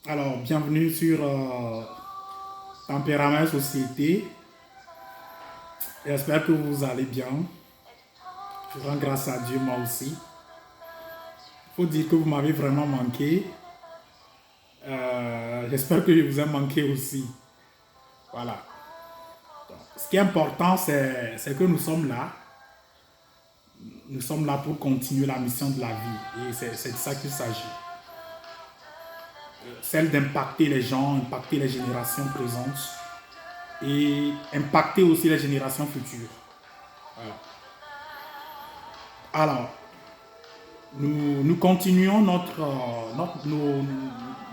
Alors, bienvenue sur Tempérament Société. J'espère que vous allez bien. Je rends grâce à Dieu, moi aussi. Il faut dire que vous m'avez vraiment manqué. J'espère que je vous ai manqué aussi. Voilà. Donc, ce qui est important, c'est que nous sommes là. Nous sommes là pour continuer la mission de la vie. Et c'est de ça qu'il s'agit. Celle d'impacter les gens, impacter les générations présentes et impacter aussi les générations futures. Voilà. Alors, nous continuons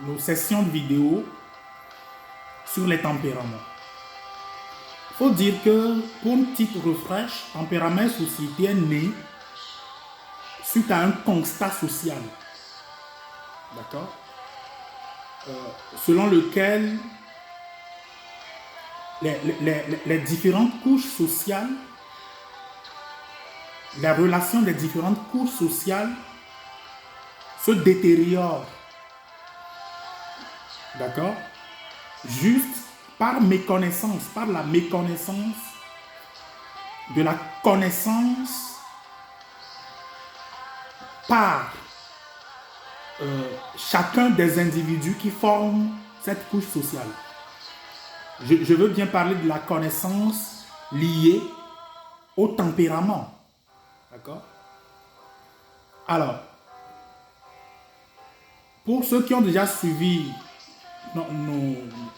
nos sessions de vidéo sur les tempéraments. Il faut dire que, pour une petite refresh, Tempérament Société est né suite à un constat social. D'accord. Selon lequel les différentes couches sociales, les relations des différentes couches sociales se détériorent. D'accord. Juste par méconnaissance, par la méconnaissance de la connaissance par chacun des individus qui forment cette couche sociale. Je veux bien parler de la connaissance liée au tempérament. D'accord? Alors, pour ceux qui ont déjà suivi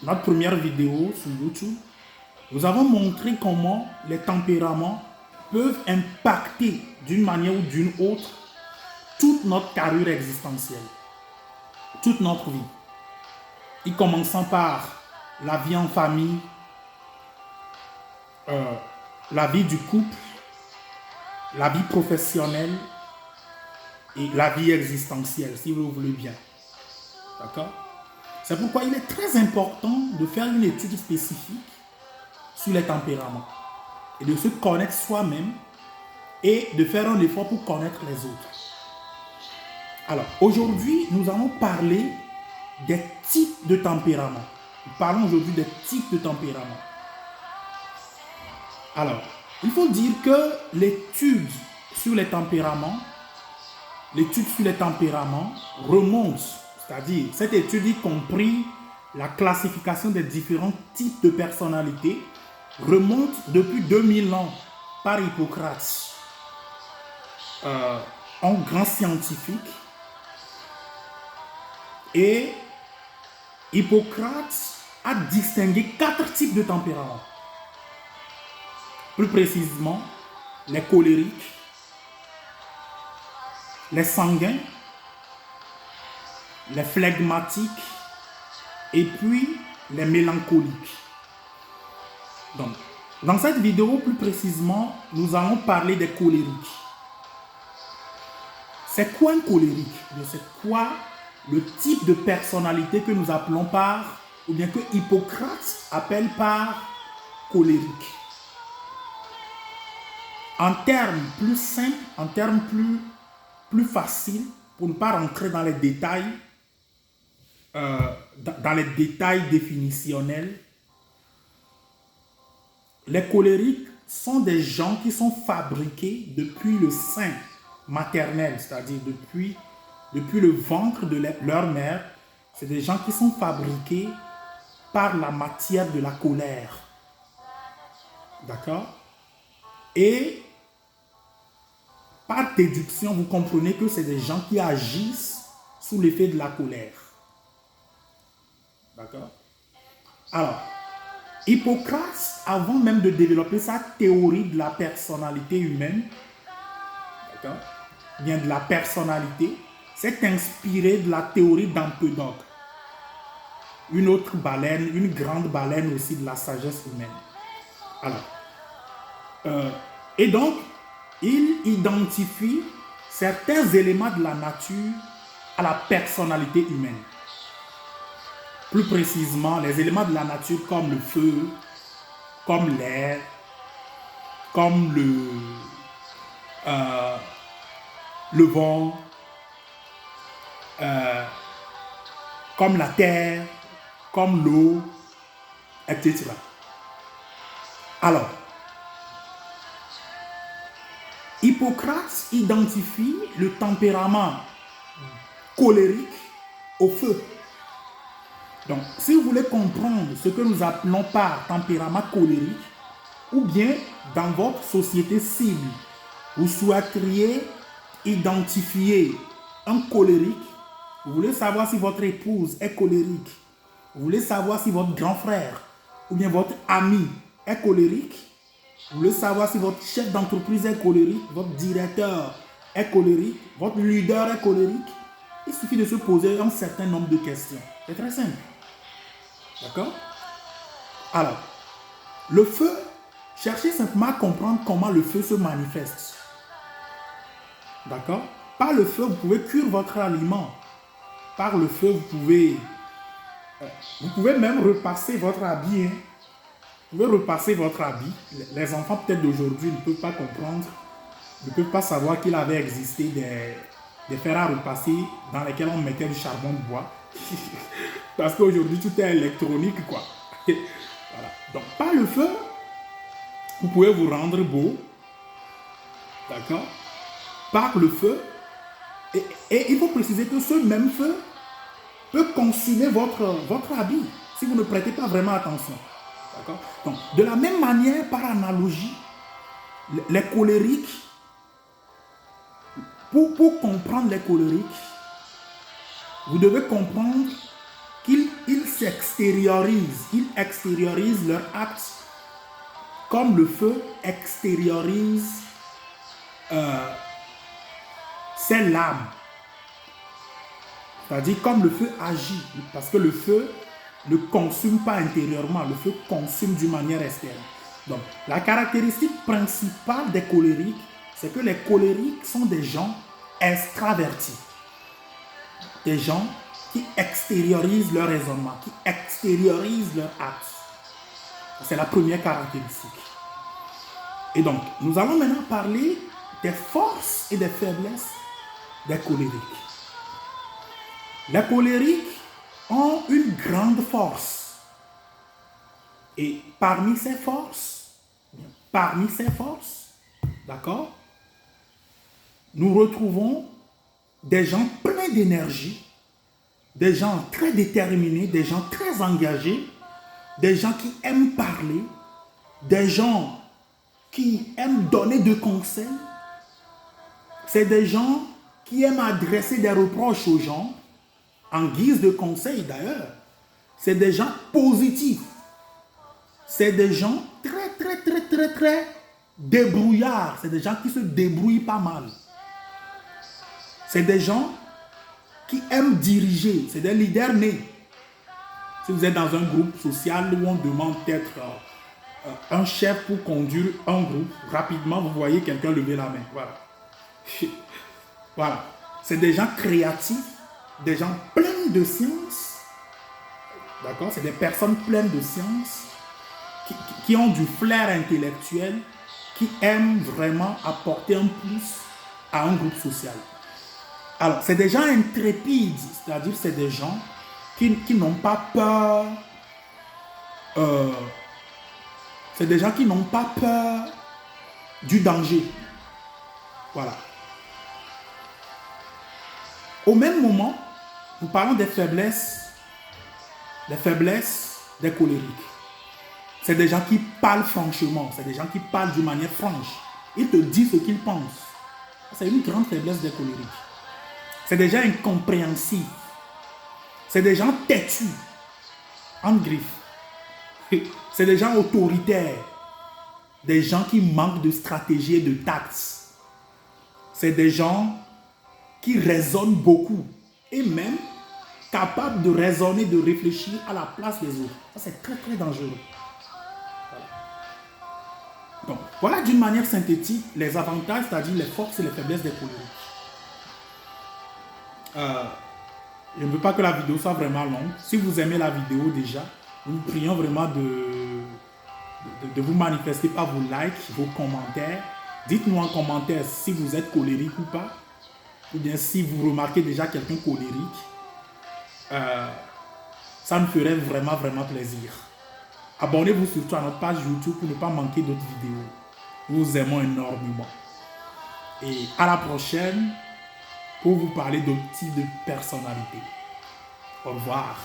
notre première vidéo sur YouTube, nous avons montré comment les tempéraments peuvent impacter d'une manière ou d'une autre toute notre carrure existentielle, toute notre vie. Y commençant par la vie en famille, la vie du couple, la vie professionnelle et la vie existentielle, si vous le voulez bien. D'accord? C'est pourquoi il est très important de faire une étude spécifique sur les tempéraments et de se connaître soi-même et de faire un effort pour connaître les autres. Alors, aujourd'hui, nous allons parler des types de tempéraments. Nous parlons aujourd'hui des types de tempéraments. Alors, il faut dire que l'étude sur les tempéraments remonte, c'est-à-dire cette étude y compris la classification des différents types de personnalités, remonte depuis 2000 ans par Hippocrate, un grand scientifique. Et Hippocrate a distingué 4 types de tempéraments. Plus précisément, les colériques, les sanguins, les flegmatiques et puis les mélancoliques. Donc, dans cette vidéo, plus précisément, nous allons parler des colériques. C'est quoi un colérique? C'est quoi le type de personnalité que nous appelons par, ou bien que Hippocrate appelle par colérique? En termes plus simples, en termes plus faciles, pour ne pas rentrer dans les détails, définitionnels, les colériques sont des gens qui sont fabriqués depuis le sein maternel, c'est-à-dire depuis le ventre de leur mère. C'est des gens qui sont fabriqués par la matière de la colère. D'accord? Et par déduction, vous comprenez que c'est des gens qui agissent sous l'effet de la colère. D'accord? Alors, Hippocrate, avant même de développer sa théorie de la personnalité humaine, d'accord, bien de la personnalité, s'est inspiré de la théorie d'Empédocle, une autre baleine, une grande baleine aussi de la sagesse humaine. Alors, et donc, il identifie certains éléments de la nature à la personnalité humaine. Plus précisément, les éléments de la nature comme le feu, comme l'air, comme le vent, comme la terre, comme l'eau, etc. Alors, Hippocrate identifie le tempérament colérique au feu. Donc, si vous voulez comprendre ce que nous appelons par tempérament colérique, ou bien dans votre société cible, vous souhaiteriez identifier un colérique, vous voulez savoir si votre épouse est colérique, vous voulez savoir si votre grand frère ou bien votre ami est colérique, vous voulez savoir si votre chef d'entreprise est colérique, votre directeur est colérique, votre leader est colérique, il suffit de se poser un certain nombre de questions. C'est très simple. D'accord? Alors, le feu, cherchez simplement à comprendre comment le feu se manifeste. D'accord? Par le feu, vous pouvez cuire votre aliment. Par le feu, vous pouvez même repasser votre habit. Hein? Vous pouvez repasser votre habit. Les enfants peut-être d'aujourd'hui ne peuvent pas comprendre, ne peuvent pas savoir qu'il avait existé des fers à repasser dans lesquels on mettait du charbon de bois. Parce qu'aujourd'hui, tout est électronique, quoi. Voilà. Donc, par le feu, vous pouvez vous rendre beau. D'accord? Par le feu. Et il faut préciser que ce même feu peut consumer votre habit si vous ne prêtez pas vraiment attention. D'accord? Donc, de la même manière, par analogie, les colériques, pour comprendre les colériques, vous devez comprendre qu'ils s'extériorisent, ils extériorisent leurs actes comme le feu extériorise ses lames. C'est-à-dire comme le feu agit, parce que le feu ne consume pas intérieurement, le feu consume d'une manière externe. Donc, la caractéristique principale des colériques, c'est que les colériques sont des gens extravertis. Des gens qui extériorisent leur raisonnement, qui extériorisent leur acte. C'est la première caractéristique. Et donc, nous allons maintenant parler des forces et des faiblesses des colériques. Les colériques ont une grande force. Et parmi ces forces, d'accord, nous retrouvons des gens pleins d'énergie, des gens très déterminés, des gens très engagés, des gens qui aiment parler, des gens qui aiment donner des conseils. C'est des gens qui aiment adresser des reproches aux gens, en guise de conseil d'ailleurs. C'est des gens positifs. C'est des gens très débrouillards. C'est des gens qui se débrouillent pas mal. C'est des gens qui aiment diriger. C'est des leaders nés. Si vous êtes dans un groupe social où on demande peut-être un chef pour conduire un groupe, rapidement vous voyez quelqu'un lever la main. Voilà. Voilà. C'est des gens créatifs, des gens pleins de science. D'accord? C'est des personnes pleines de science qui ont du flair intellectuel, qui aiment vraiment apporter un plus à un groupe social. Alors, c'est des gens intrépides, c'est-à-dire c'est des gens qui n'ont pas peur. C'est des gens qui n'ont pas peur du danger. Voilà. Au même moment, nous parlons des faiblesses des colériques. C'est des gens qui parlent franchement, c'est des gens qui parlent d'une manière franche. Ils te disent ce qu'ils pensent. C'est une grande faiblesse des colériques. C'est des gens incompréhensifs. C'est des gens têtus, en griffe. C'est des gens autoritaires. Des gens qui manquent de stratégie et de tact. C'est des gens qui raisonnent beaucoup. Et même capables de raisonner, de réfléchir à la place des autres. Ça, c'est très dangereux. Voilà. Donc, voilà d'une manière synthétique les avantages, c'est-à-dire les forces et les faiblesses des colériques. Je ne veux pas que la vidéo soit vraiment longue. Si vous aimez la vidéo déjà, nous vous prions vraiment de vous manifester par vos likes, vos commentaires. Dites-nous en commentaire si vous êtes colérique ou pas. Ou bien si vous remarquez déjà quelqu'un colérique. ça me ferait vraiment, vraiment plaisir. Abonnez-vous surtout à notre page YouTube pour ne pas manquer d'autres vidéos. Nous vous aimons énormément. Et à la prochaine pour vous parler d'autres types de personnalités. Au revoir.